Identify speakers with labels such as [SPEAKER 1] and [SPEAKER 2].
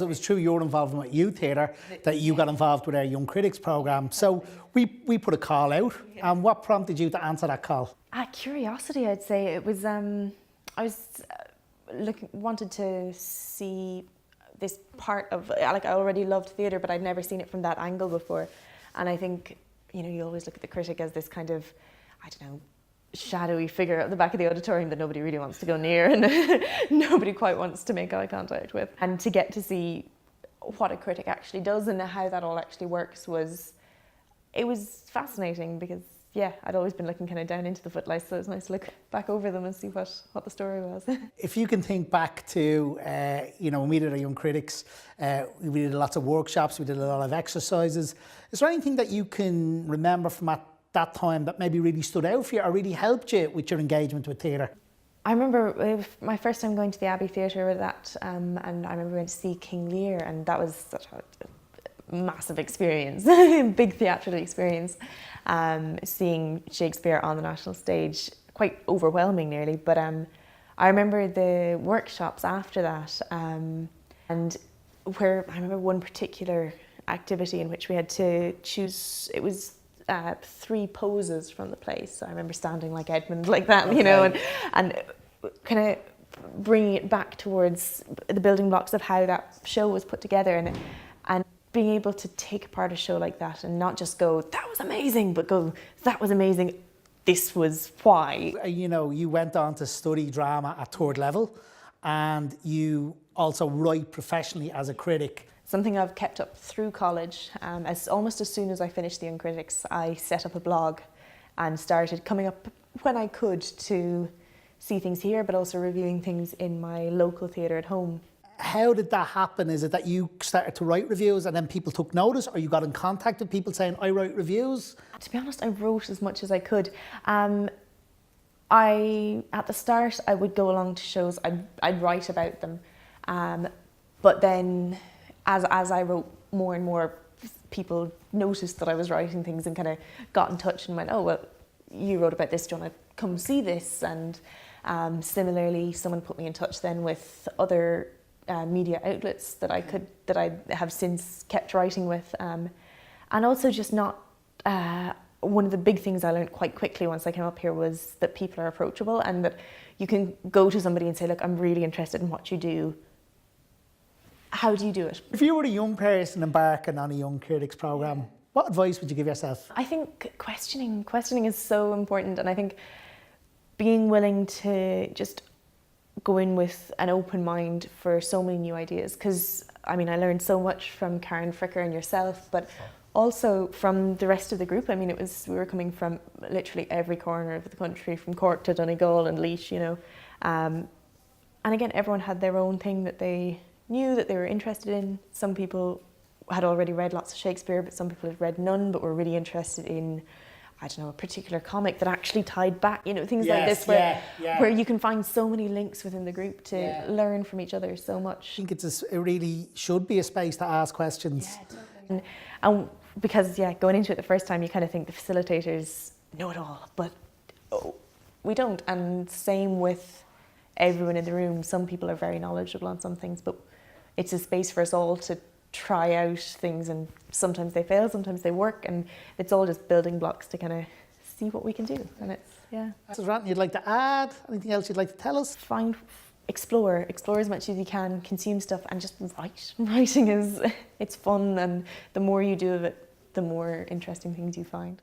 [SPEAKER 1] It was through your involvement with Youth Theatre that you got involved with our Young Critics programme. So we put a call out, and what prompted you to answer that call?
[SPEAKER 2] Curiosity, I'd say. It was, I was wanted to see this part of, like, I already loved theatre, but I'd never seen it from that angle before. And I think, you know, you always look at the critic as this kind of, I don't know, shadowy figure at the back of the auditorium that nobody really wants to go near and nobody quite wants to make eye contact with. And to get to see what a critic actually does and how that all actually works was fascinating, because yeah, I'd always been looking kind of down into the footlights, so it was nice to look back over them and see what the story was.
[SPEAKER 1] If you can think back to, you know, when we did our Young Critics, we did lots of workshops, we did a lot of exercises. Is there anything that you can remember from that time that maybe really stood out for you or really helped you with your engagement with theatre?
[SPEAKER 2] I remember my first time going to the Abbey Theatre with that, and I remember going to see King Lear, and that was such a massive experience, big theatrical experience. Seeing Shakespeare on the national stage, quite overwhelming nearly, but I remember the workshops after that, and where I remember one particular activity in which we had to choose, it was 3 poses from the play. So I remember standing like Edmund, like that, okay, you know, and kind of bringing it back towards the building blocks of how that show was put together, and being able to take apart a show like that and not just go, that was amazing, but go, that was amazing, this was why. You know, you went on to study drama at 3rd level, and you also write professionally as a critic. Something I've kept up through college. Almost as soon as I finished the Young Critics, I set up a blog and started coming up when I could to see things here, but also reviewing things in my local theatre at home. How did that happen? Is it that you started to write reviews and then people took notice, or you got in contact with people saying, I write reviews? To be honest, I wrote as much as I could. At the start, I would go along to shows, I'd write about them, but then as I wrote more and more, people noticed that I was writing things and kind of got in touch and went, oh, well, you wrote about this, do you want to come see this? And similarly, someone put me in touch then with other media outlets that I have since kept writing with. And also just not, one of the big things I learned quite quickly once I came up here was that people are approachable, and that you can go to somebody and say, look, I'm really interested in what you do. How do you do it? If you were a young person embarking on a Young Critics programme, what advice would you give yourself? I think questioning is so important, and I think being willing to just go in with an open mind for so many new ideas, because I mean, I learned so much from Karen Fricker and yourself, but also from the rest of the group. I mean, we were coming from literally every corner of the country, from Cork to Donegal and Laois, you know, and again, everyone had their own thing that they knew that they were interested in. Some people had already read lots of Shakespeare, but some people had read none, but were really interested in, I don't know, a particular comic that actually tied back, you know, things like this, where you can find so many links within the group to learn from each other so much. I think it really should be a space to ask questions. Yeah, totally. And because, going into it the first time, you kind of think the facilitators know it all, but we don't. And same with everyone in the room. Some people are very knowledgeable on some things, but it's a space for us all to try out things, and sometimes they fail, sometimes they work, and it's all just building blocks to kind of see what we can do. And it's, Is there anything you'd like to add? Anything else you'd like to tell us? Explore as much as you can, consume stuff, and just write. Writing it's fun, and the more you do of it, the more interesting things you find.